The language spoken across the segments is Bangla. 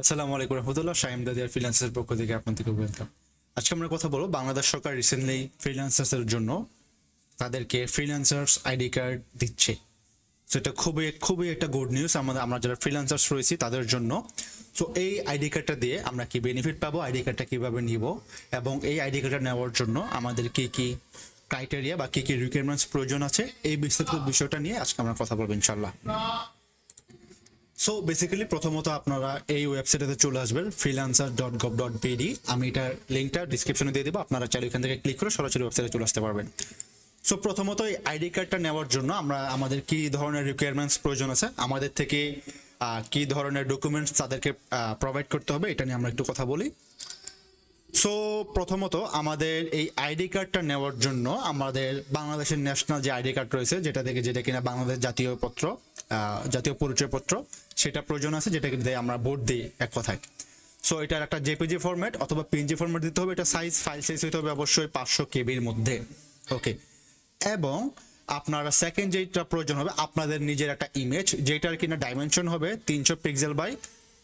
আসসালামু আলাইকুম রহমতুল্লাহ। শাহিম দাদিয়ার ফ্রিল্যান্সার্সের পক্ষ থেকে আপনাদেরকে ওয়েলকাম। আজকে আমরা কথা বলবো বাংলাদেশ সরকার রিসেন্টলি ফ্রিল্যান্সার্সের জন্য তাদেরকে ফ্রিল্যান্সার্স আইডি কার্ড দিচ্ছে। সো এটা খুবই খুবই একটা গুড নিউজ আমরা যারা ফ্রিল্যান্সার্স রয়েছি তাদের জন্য। সো এই আইডি কার্ডটা দিয়ে আমরা কি বেনিফিট পাবো, আইডি কার্ডটা কীভাবে নিব, এবং এই আইডি কার্ডটা নেওয়ার জন্য আমাদের কি কি ক্রাইটেরিয়া বা কি কি রিকোয়ারমেন্টস প্রয়োজন আছে, এই বিস্তারিত বিষয়টা নিয়ে আজকে আমরা কথা বলবো ইনশাল্লাহ। সো বেসিক্যালি প্রথমত আপনারা এই ওয়েবসাইটে চলে আসবেন freelancer.gov.bd। আমি এটার লিঙ্কটা ডিসক্রিপশনে দিয়ে দেবো, আপনারা চাইলে এখান থেকে ক্লিক করে সরাসরি ওয়েবসাইটে চলে আসতে পারবেন। সো প্রথমত এই আইডি কার্ডটা নেওয়ার জন্য আমাদের কি ধরনের রিকোয়ারমেন্টস প্রয়োজন আছে, আমাদের থেকে কি ধরনের ডকুমেন্টস তাদেরকে প্রোভাইড করতে হবে, এটা নিয়ে আমরা একটু কথা বলি। সো প্রথমত আমাদের এই আইডি কার্ডটা নেওয়ার জন্য আমাদের বাংলাদেশের ন্যাশনাল যে আইডি কার্ড রয়েছে, যেটা কিনা বাংলাদেশ জাতীয় পরিচয়পত্র, সেটা প্রয়োজন আছে, যেটা দিয়ে আমরা ভোট দিই এক কথায়। সো এটার একটা জেপিজি ফরম্যাট অথবা পিএনজি ফরম্যাট দিতে হবে। এটা ফাইল সাইজ হতে হবে অবশ্যই 500 কেবির মধ্যে। ওকে, এবং আপনারা সেকেন্ড যেটা প্রয়োজন হবে আপনাদের নিজের একটা ইমেজ, যেটার কিনা ডাইমেনশন হবে 300 pixel by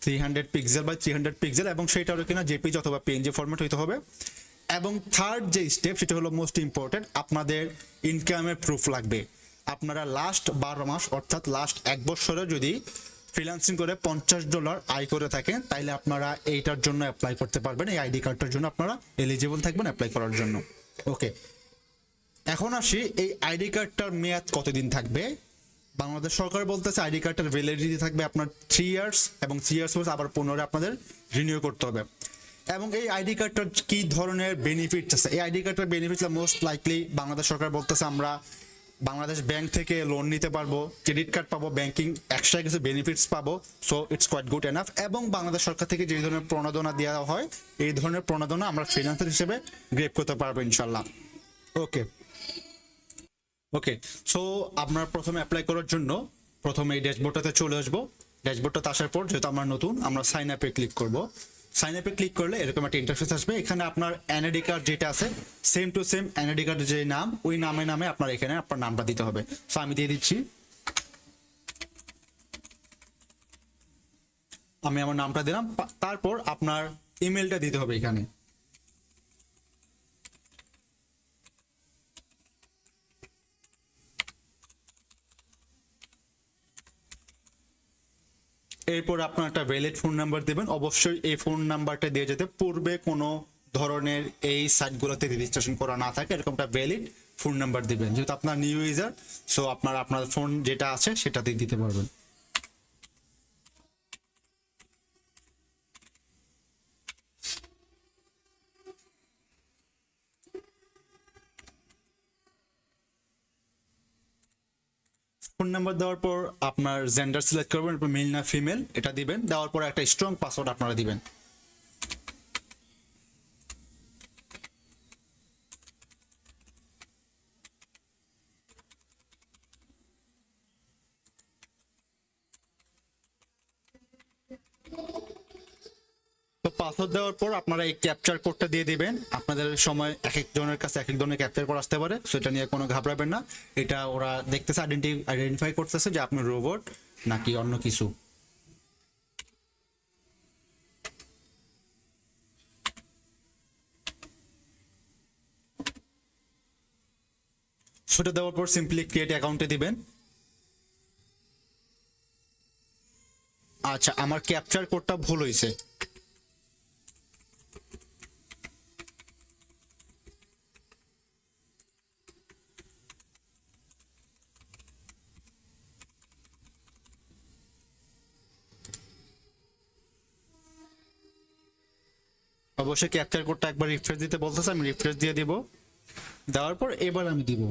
300 pixel by 300 pixel, এবং সেটারও কিনা জেপিজি অথবা পিএনজি ফরম্যাট হইতে হবে। এবং থার্ড যে স্টেপ, সেটা হলো মোস্ট ইম্পর্টেন্ট, আপনাদের ইনকামের প্রুফ লাগবে। আপনারা লাস্ট 12 মাস অর্থাৎ লাস্ট 1 বছরে যদি ফ্রিল্যান্সিং করে $50 আয় করে থাকেন, তাইলে আপনারা এইটার জন্য অ্যাপ্লাই করতে পারবেন। এই আইডি কার্ডটার জন্য আপনারা এলিজিবল থাকবেন অ্যাপ্লাই করার জন্য। ওকে, এখন আসি এই আইডি কার্ডটার মেয়াদ কতদিন থাকবে। বাংলাদেশ সরকার বলতেছে আইডি কার্ডটার ভ্যালিডিটি থাকবে আপনার 3 ইয়ার্স, এবং 3 ইয়ার্স পর আবার 15 আপনাদের রিনিউ করতে হবে। এবং এই আইডি কার্ডটার কি ধরনের বেনিফিটস আছে, এই আইডি কার্ডটার বেনিফিটস মোস্ট লাইকলি বাংলাদেশ সরকার বলতেছে আমরা বাংলাদেশ ব্যাংক থেকে লোন নিতে পারবো, ক্রেডিট কার্ড পাবো, ব্যাংকিং এক্সট্রা কিছু বেনিফিটস পাবো। So it's quite good enough. এবং বাংলাদেশ সরকার থেকে যে ধরনের প্রণোদনা দেওয়া হয়, এই ধরনের প্রণোদনা আমরা ফ্রিল্যান্সার হিসেবে গ্রেপ করতে পারবো ইনশাল্লাহ। ওকে ওকে সো আপনার প্রথমে অ্যাপ্লাই করার জন্য প্রথমে এই ড্যাশবোর্ডটাতে চলে আসবো। ড্যাশবোর্ডটাতে আসার পর যেহেতু আমরা নতুন, আমরা সাইন আপে ক্লিক করব। সাইন আপে ক্লিক করলে এরকম একটা ইন্টারফেস আসবে। এখানে আপনার এনআইডি কার্ড যেটা আছে সেম টু সেম এনআইডি কার্ডের যে নাম, ওই নামে আপনার এখানে আপনার নামটা দিতে হবে। সো আমি দিয়ে দিচ্ছি, আমি আমার নামটা দিলাম। তারপর আপনার ইমেলটা দিতে হবে এখানে। এরপর আপনার একটা ভ্যালিড ফোন নাম্বার দেবেন। অবশ্যই এই ফোন নাম্বারটা দিয়ে যেতে পূর্বে কোনো ধরনের এই সাইটগুলোতে রেজিস্ট্রেশন করা না থাকে, এরকম একটা ভ্যালিড ফোন নাম্বার দিবেন। যেহেতু আপনার নিউ ইউজার, সো আপনার ফোন যেটা আছে সেটাতেই দিতে পারবেন। ফোন নাম্বার দেওয়ার পর আপনার জেন্ডার সিলেক্ট করবেন, মেল না ফিমেল এটা দিবেন। দেওয়ার পর একটা স্ট্রং পাসওয়ার্ড আপনারা দিবেন। তো পাসওয়ার্ড দেওয়ার পর আপনারা এই ক্যাপচার কোডটা দিয়ে দিবেন। আপনাদের সময় এক একজনের কাছে এক এক ধরনের ক্যাপচার কোড আসতে পারে, সেটা নিয়ে কোনো ঘাবড়াবেন না। এটা ওরা দেখতেছে, আইডেন্টিফাই করতেছে যে আপনি রোবট নাকি অন্য কিছু। সেটা দেওয়ার পর সিম্পলি ক্রিয়েট অ্যাকাউন্টে দিবেন। আচ্ছা, আমার ক্যাপচার কোডটা ভুল হয়েছে। অবশ্যই ক্যাপচার কোডটা একবার রিফ্রেশ দিতে বলতেছে, আমি রিফ্রেশ দিয়ে দিব। দেওয়ার পর এবার আমি দিব।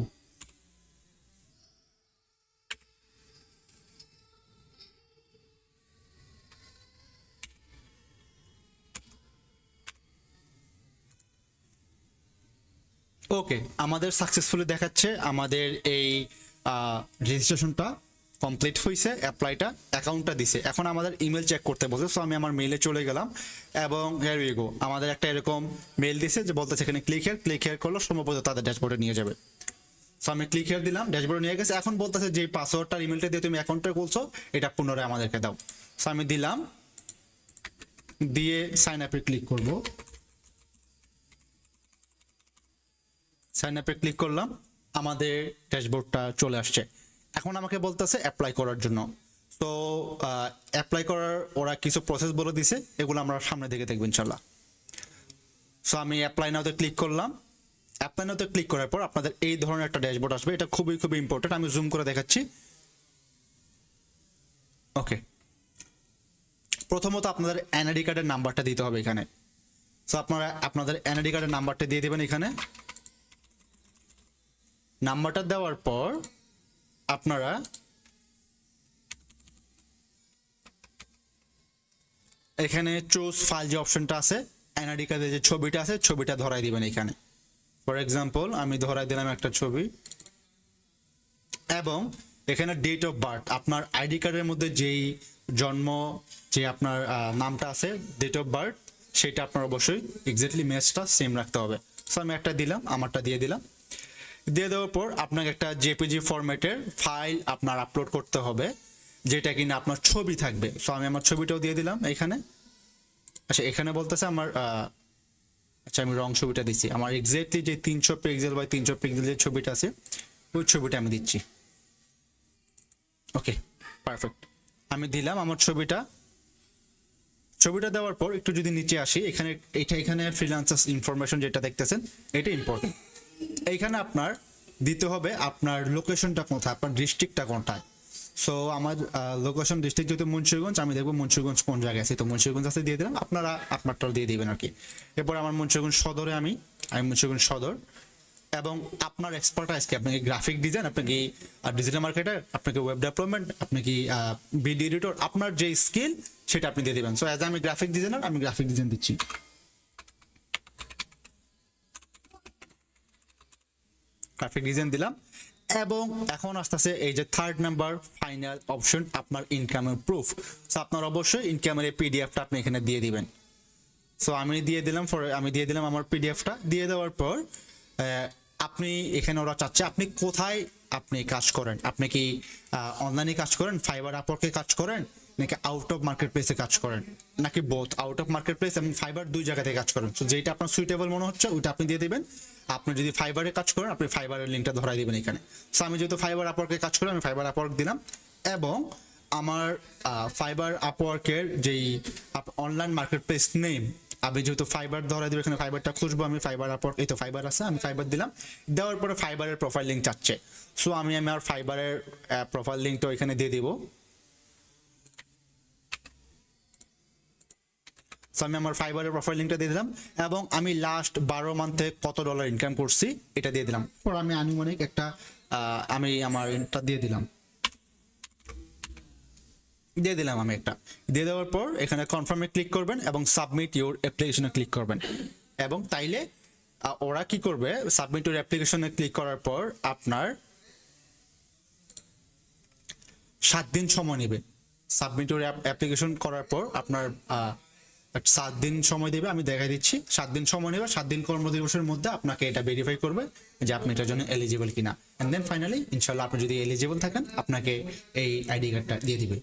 ওকে, আমাদের সাকসেসফুলি দেখাচ্ছে আমাদের এই রেজিস্ট্রেশনটা কমপ্লিট হয়েছে, অ্যাপ্লাইটা অ্যাকাউন্টটা দিছে। এখন আমাদের ইমেল চেক করতে বলছে। সো আমি আমার মেইলে চলে গেলাম, এবং হিয়ার উই গো, আমাদের একটা এরকম মেইল দিছে যে বলতেছে এখানে ক্লিক হেয়ার করলো সম্ভবত তাদের ড্যাশবোর্ডে নিয়ে যাবে। সো আমি ক্লিক হেয়ার দিলাম, ড্যাশবোর্ডে নিয়ে গেছে। এখন বলতেছে যে পাসওয়ার্ডটা ইমেলটা দিয়ে তুমি অ্যাকাউন্টটা খুলছো, এটা পুনরায় আমাদেরকে দাও। সো আমি দিলাম। দিয়ে সাইন আপে ক্লিক করব। সাইন আপে ক্লিক করলাম, আমাদের ড্যাশবোর্ডটা চলে আসছে। এখন আমাকে বলতেছে অ্যাপ্লাই করার জন্য। তো অ্যাপ্লাই করার ওরা কিছু প্রসেস বলে দিছে, এগুলো আমরা সামনে দিকে দেখব ইনশাল্লাহ। সো আমি অ্যাপ্লাই নাওতে ক্লিক করলাম। অ্যাপ্লাই নাওতে ক্লিক করার পর আপনাদের এই ধরনের একটা ড্যাশবোর্ড আসবে। এটা খুবই খুবই ইম্পর্টেন্ট, আমি জুম করে দেখাচ্ছি। ওকে, প্রথমত আপনাদের এনআইডি কার্ডের নাম্বারটা দিতে হবে এখানে। সো আপনারা আপনাদের এনআইডি কার্ডের নাম্বারটা দিয়ে দেবেন এখানে। নাম্বারটা দেওয়ার পর আপনারা এখানে চুজ ফাইল যে অপশনটা আছে, এনআইডি কার্ডের যে ছবিটা আছে ছবিটা ধরাই দিবেন এখানে। ফর এক্সাম্পল আমি ধরাই দিলাম একটা ছবি, এবং এখানে ডেট অফ বার্থ, আপনার আইডি কার্ডের মধ্যে যেই জন্ম যে আপনার নামটা আছে ডেট অফ বার্থ, সেটা আপনার অবশ্যই এক্স্যাক্টলি ম্যাচটা সেম রাখতে হবে। সো আমি একটা দিলাম, আমারটা দিয়ে দিলাম। দিয়ে দেওয়ার পর আপনাকে একটা জেপিজি ফরম্যাটের ফাইল আপনার আপলোড করতে হবে, যেটা কিনা আপনার ছবি থাকবে। সো আমি আমার ছবিটাও দিয়ে দিলাম এখানে। আচ্ছা, এখানে বলতেছে আমার আচ্ছা আমি রং ছবিটা দিচ্ছি। আমার এক্স্যাক্টলি যে 300 পিক্সেল বাই 300 পিক্সেল যে ছবিটা আছে ওই ছবিটা আমি দিচ্ছি। ওকে, পারফেক্ট, আমি দিলাম আমার ছবিটা। ছবিটা দেওয়ার পর একটু যদি নিচে আসি, এখানে এখানে ফ্রিল্যান্সার্স ইনফরমেশন যেটা দেখতেছেন এটা ইম্পর্টেন্ট। এইখানে আপনার দিতে হবে আপনার লোকেশনটা কোথায়, আপনার ডিস্ট্রিক্টটা কোনটায়। সো আমার লোকেশন ডিস্ট্রিক্ট যেহেতু মুন্সিগঞ্জ, আমি দেখবো মুন্সিগঞ্জ কোন জায়গায় আছে, তো মুন্সিগঞ্জ আছে দিয়ে দিলাম, আপনারা আপনারটাও দিয়ে দিবেন আর কি। এরপর আমার মুন্সিগঞ্জ সদরে আমি মুন্সিগঞ্জ সদর। এবং আপনার এক্সপার্টাইজ কি, আপনি কি গ্রাফিক ডিজাইন, আপনি কি ডিজিটাল মার্কেটার, আপনাকে ওয়েব ডেভেলপমেন্ট, আপনি কি ভিডিও এডিটর, আপনার যে স্কিল সেটা আপনি দিয়ে দিবেন। সো অ্যাজ আমি গ্রাফিক ডিজাইনার, আমি গ্রাফিক ডিজাইন দিচ্ছি। গ্রাফিক ডিজাইন দিলাম। এবং এখন আসতেছে এই যে থার্ড নাম্বার ফাইনাল অপশন, আপনার ইনকামের প্রুফ। সো আপনার অবশ্যই ইনকামের এই পিডিএফটা আপনি এখানে দিয়ে দিবেন। সো আমি দিয়ে দিলাম আমার পিডিএফটা। দিয়ে দেওয়ার পর আপনি এখানে ওরা চাচ্ছে আপনি কোথায় আপনি কাজ করেন, আপনি কি অনলাইনে কাজ করেন, ফাইবার আপওয়ার্কে কাজ করেন, নাকি আউট অফ মার্কেট প্লেসে কাজ করেন, নাকি both out of market place এবং ফাইবার দুই জায়গাতে কাজ করেন। সো যেটা আপনার সুইটেবল মনে হচ্ছে ওইটা আপনি দিয়ে দিবেন। আপনি যদি ফাইবারে কাজ করেন আপনি ফাইবারের লিঙ্কটা ধরাই দিবেন এখানে। সো আমি যেহেতু ফাইবার আপওয়ার্কে কাজ করি আমি ফাইবার আপওয়ার্ক দিলাম। এবং আমার ফাইবার আপওয়ার্কের যেই অনলাইন মার্কেট প্লেস নেম, আমি যেহেতু ফাইবার ধরাই দিব এখানে, ফাইবারটা খুঁজবো আমি, ফাইবার আপওয়ার্ক, এই তো ফাইবার আছে, আমি ফাইবার দিলাম। দেওয়ার পরে ফাইবারের প্রোফাইল লিঙ্ক চাচ্ছে। সো আমি আমার ফাইবারের প্রোফাইল লিঙ্কটা এখানে দিয়ে দিব। সো আমি আমার ফাইবারের প্রোফাইল লিঙ্কটা দিয়ে দিলাম। এবং আমি লাস্ট 12 মান্থে কত ডলার ইনকাম করছি এটা দিয়ে দিলাম। পর আমি আনুমানিক একটা আমি আমার এটা দিয়ে দিলাম আমি একটা দিয়ে দেওয়ার পর এখানে কনফার্মে ক্লিক করবেন এবং সাবমিট ইউর অ্যাপ্লিকেশনে ক্লিক করবেন। এবং তাইলে ওরা কি করবে, সাবমিট ইউর অ্যাপ্লিকেশনে ক্লিক করার পর আপনার 7 দিন সময় নেবে। সাবমিট ইউর অ্যাপ্লিকেশন করার পর আপনার 7 দিন সময় দেবে, আমি দেখাই দিচ্ছি। 7 দিন সময় নেবে, 7 দিন কর্মদিবসের মধ্যে আপনাকে এটা ভেরিফাই করবে যে আপনি এটার জন্য এলিজিবল কিনা। এন্ড দেন ফাইনালি ইনশাল্লাহ আপনি যদি এলিজিবল থাকেন আপনাকে এই আইডি কার্ডটা দিয়ে দিবে।